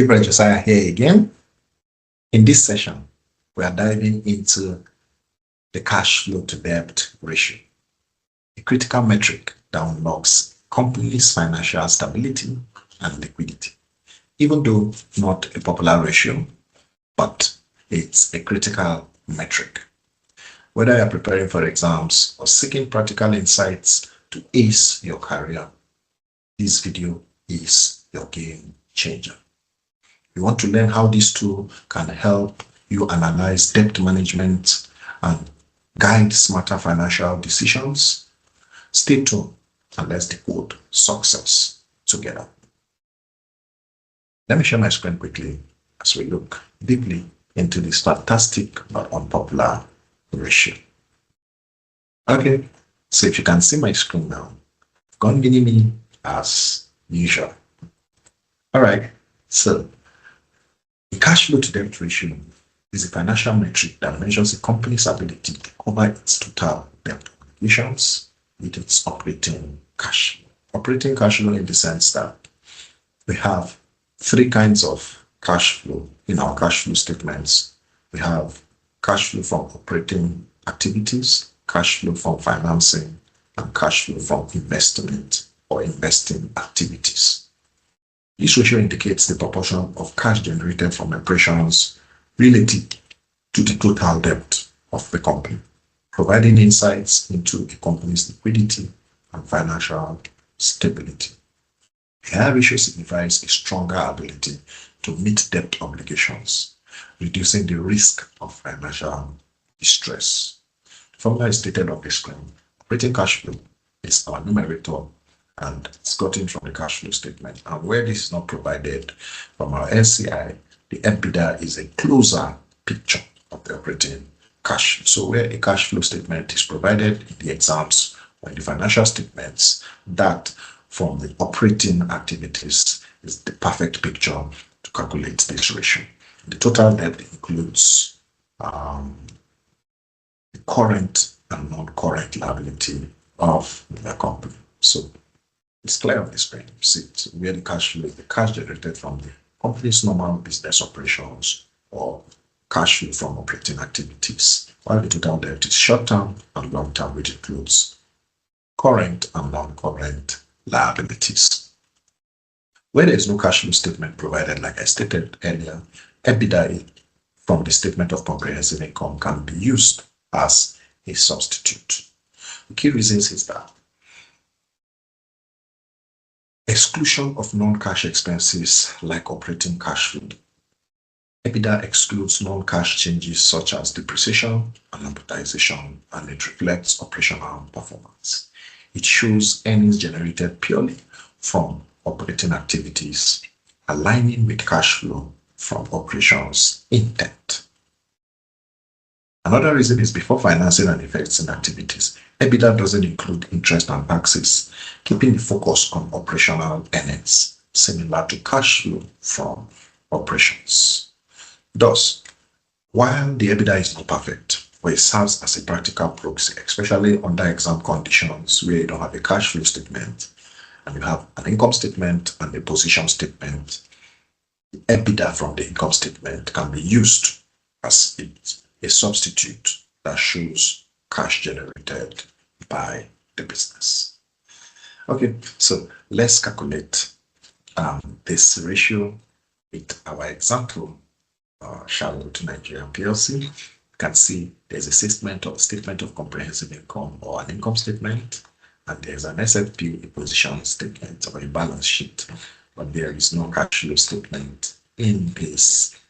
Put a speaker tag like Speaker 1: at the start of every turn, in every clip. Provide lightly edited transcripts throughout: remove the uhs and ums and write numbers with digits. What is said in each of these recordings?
Speaker 1: Gabriel Josiah here again. In this session, we are diving into the cash flow to debt ratio, a critical metric that unlocks companies' financial stability and liquidity. Even though not a popular ratio, but it's a critical metric. Whether you're preparing for exams or seeking practical insights to ace your career, this video is your game changer. You want to learn how this tool can help you analyze debt management and guide smarter financial decisions. Stay tuned and let's decode success together. Let me share my screen quickly as we look deeply into this fantastic but unpopular ratio. Okay, so if you can see my screen now, I've gone mini as usual. All right, so the cash flow to debt ratio is a financial metric that measures a company's ability to cover its total debt obligations with its operating cash flow. Operating cash flow in the sense that we have three kinds of cash flow in our cash flow statements. We have cash flow from operating activities, cash flow from financing, and cash flow from investment or investing activities. This ratio indicates the proportion of cash generated from operations relative to the total debt of the company, providing insights into a company's liquidity and financial stability. A higher ratio signifies a stronger ability to meet debt obligations, reducing the risk of financial distress. The formula is stated on the screen. Operating cash flow is our numerator and it's gotten from the cash flow statement. And where this is not provided from our NCI, the EBITDA is a closer picture of the operating cash. So where a cash flow statement is provided in the exams or in the financial statements, that from the operating activities is the perfect picture to calculate this ratio. The total debt includes the current and non-current liability of the company. So it's clear on the screen. You see it, where the cash flow is the cash generated from the company's normal business operations or cash flow from operating activities, while the total debt is short-term and long-term, which includes current and non-current liabilities. Where there is no cash flow statement provided, like I stated earlier, EBITDA from the statement of comprehensive income can be used as a substitute. The key reasons is that exclusion of non-cash expenses like operating cash flow. EBITDA excludes non-cash changes such as depreciation and amortization, and it reflects operational performance. It shows earnings generated purely from operating activities, aligning with cash flow from operations intent. Another reason is before financing and investing activities, EBITDA doesn't include interest and taxes, keeping the focus on operational earnings, similar to cash flow from operations. Thus, while the EBITDA is not perfect, but it serves as a practical proxy, especially under exam conditions where you don't have a cash flow statement and you have an income statement and a position statement, the EBITDA from the income statement can be used as a substitute that shows cash generated by the business. Okay, so let's calculate this ratio with our example, Cashflow to Nigeria PLC. You can see there's a statement of comprehensive income or an income statement, and there's an SFP, a position statement or a balance sheet, but there is no cash flow statement in this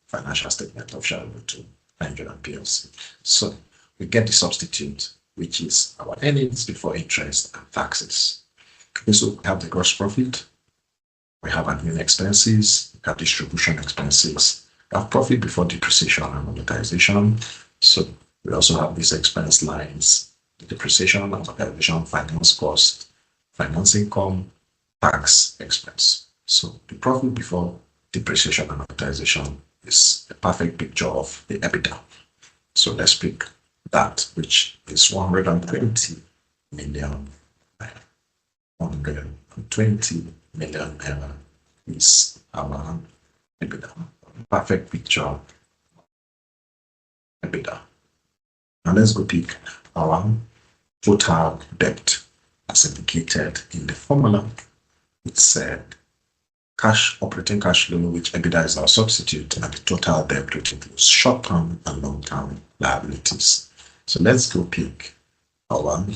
Speaker 1: financial statement of Cashflow to Nigeria PLC. So we get the substitute, which is our earnings before interest and taxes. Okay, so we have the gross profit, we have admin expenses, we have distribution expenses, we have profit before depreciation and amortization. So we also have these expense lines: the depreciation, amortization, finance cost, finance income, tax expense. So the profit before depreciation and amortization is a perfect picture of the EBITDA. So let's pick that, which is 120 million naira. 120 million naira is our EBITDA. Perfect picture of EBITDA. Now let's go pick our total debt as indicated in the formula. It said operating cash flow, which EBITDA is our substitute, and the total debt, which includes short-term and long-term liabilities. So let's go pick our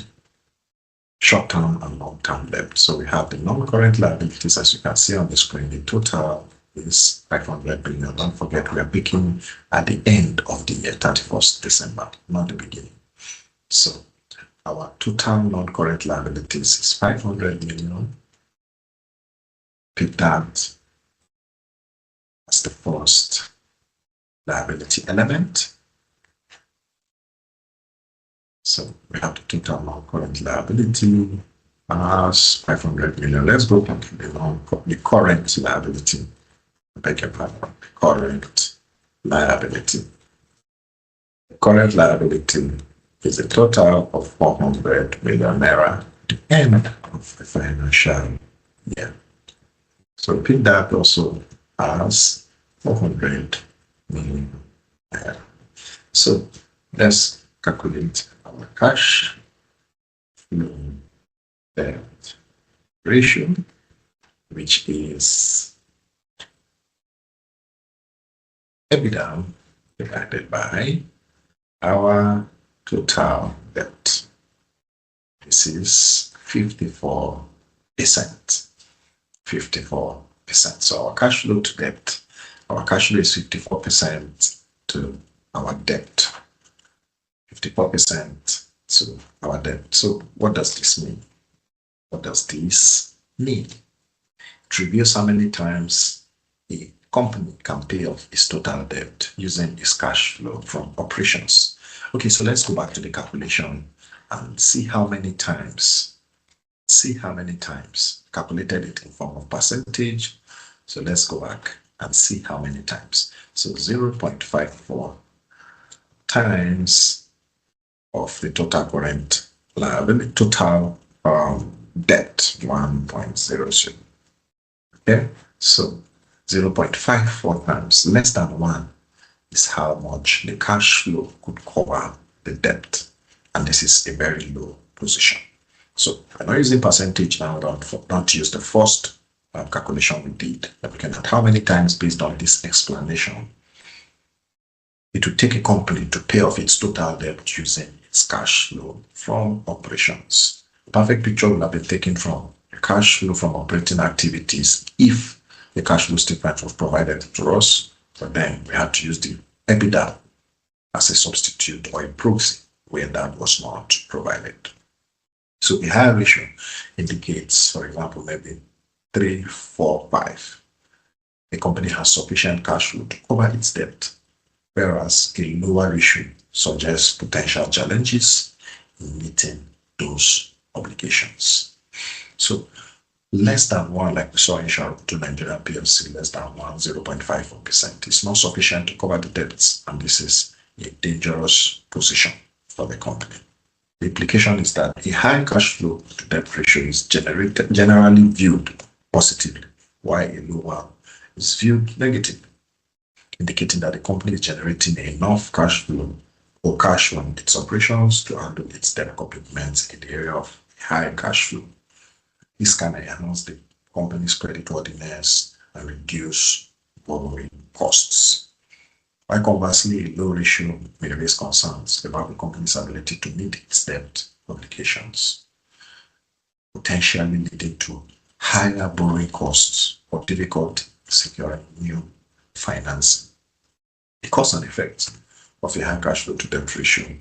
Speaker 1: short-term and long-term debt. So we have the non-current liabilities, as you can see on the screen. The total is 500 million. Don't forget, we are picking at the end of the year, 31st December, not the beginning. So our total non-current liabilities is 500 million. Pick that as the first liability element. So we have the total non-current liability as 500 million. Let's go back to the current liability. Beg your pardon. Current liability. The current liability is a total of 400 million naira at the end of the financial year. So pick that also as 400 million naira. So let's calculate our cash flow debt ratio, which is EBITDA divided by our total debt. This is 54%. 54%. So our cash flow to debt, our cash flow is 54% to our debt. 54% to our debt. So what does this mean? What does this mean? It reveals how many times a company can pay off its total debt using its cash flow from operations. Okay, so let's go back to the calculation and see how many times. Calculated it in form of percentage. So let's go back and see how many times. So 0.54 times of the total current liability, total debt, 1.00. Okay, so 0.54 times less than 1 is how much the cash flow could cover the debt, and this is a very low position. So I'm not using percentage now, don't use the first calculation we did. We're looking at how many times based on this explanation it would take a company to pay off its total debt using its cash flow from operations. The perfect picture would have been taken from the cash flow from operating activities if the cash flow statement was provided to us, but then we had to use the EBITDA as a substitute or a proxy where that was not provided. So the higher ratio indicates, for example, maybe 3, 4, 5. The company has sufficient cash flow to cover its debt, whereas a lower ratio suggests potential challenges in meeting those obligations. So less than 1, like we saw in Sharuto Nigeria PLC, less than 1, 0.54% is not sufficient to cover the debts, and this is a dangerous position for the company. The implication is that a high cash flow to debt ratio is generally viewed positively, while a low one is viewed negatively, indicating that the company is generating enough cash flow or cash from its operations to handle its debt commitments in the area of high cash flow. This can enhance the company's creditworthiness and reduce borrowing costs. While conversely, a low ratio may raise concerns about the company's ability to meet its debt obligations, potentially leading to higher borrowing costs or difficulty securing new financing. The cause and effect of a high cash flow to debt ratio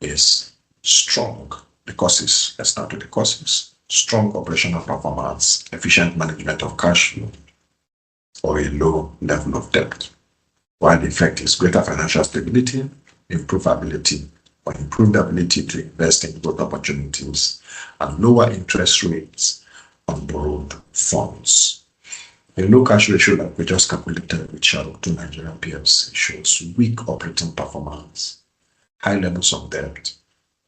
Speaker 1: is strong. The causes, let's start with the causes. Strong operational performance, efficient management of cash flow, or a low level of debt. While the effect is greater financial stability, improved ability to invest in growth opportunities, and lower interest rates on borrowed funds. A low cash ratio like we just calculated with Sharuto Nigeria PLC shows weak operating performance, high levels of debt,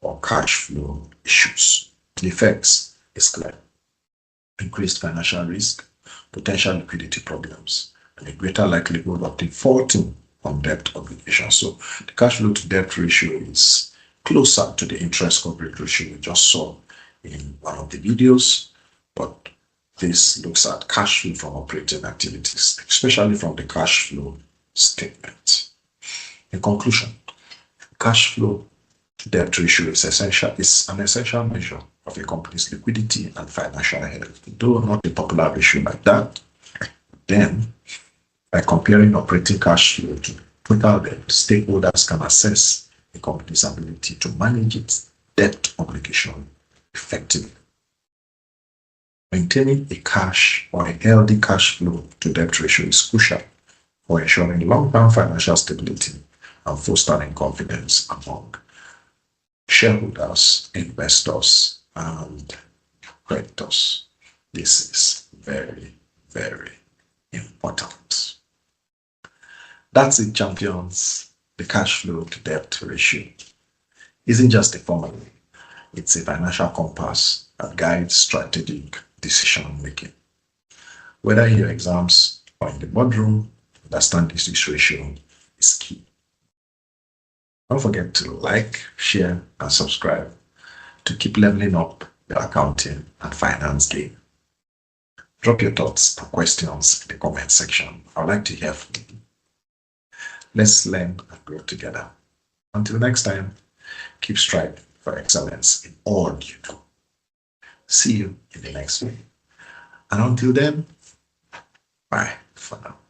Speaker 1: or cash flow issues. The effects is clear. Increased financial risk, potential liquidity problems, and a greater likelihood of defaulting on debt obligations. So the cash flow to debt ratio is closer to the interest coverage ratio we just saw in one of the videos, but this looks at cash flow from operating activities, especially from the cash flow statement. In conclusion, cash flow to debt ratio is an essential measure of a company's liquidity and financial health, though not a popular ratio like that. Then, by comparing operating cash flow to total debt, stakeholders can assess a company's ability to manage its debt obligation effectively. Maintaining a cash or a healthy cash flow to debt ratio is crucial for ensuring long-term financial stability and fostering confidence among shareholders, investors, and creditors. This is very, very important. That's it, champions. The cash flow to debt ratio isn't just a formula. It's a financial compass that guides strategic decision making. Whether in your exams or in the boardroom, understanding this ratio is key. Don't forget to like, share, and subscribe to keep leveling up your accounting and finance game. Drop your thoughts and questions in the comment section. I'd like to hear from you. Let's learn and grow together. Until next time, keep striving for excellence in all you do. See you in the next video. And until then, bye for now.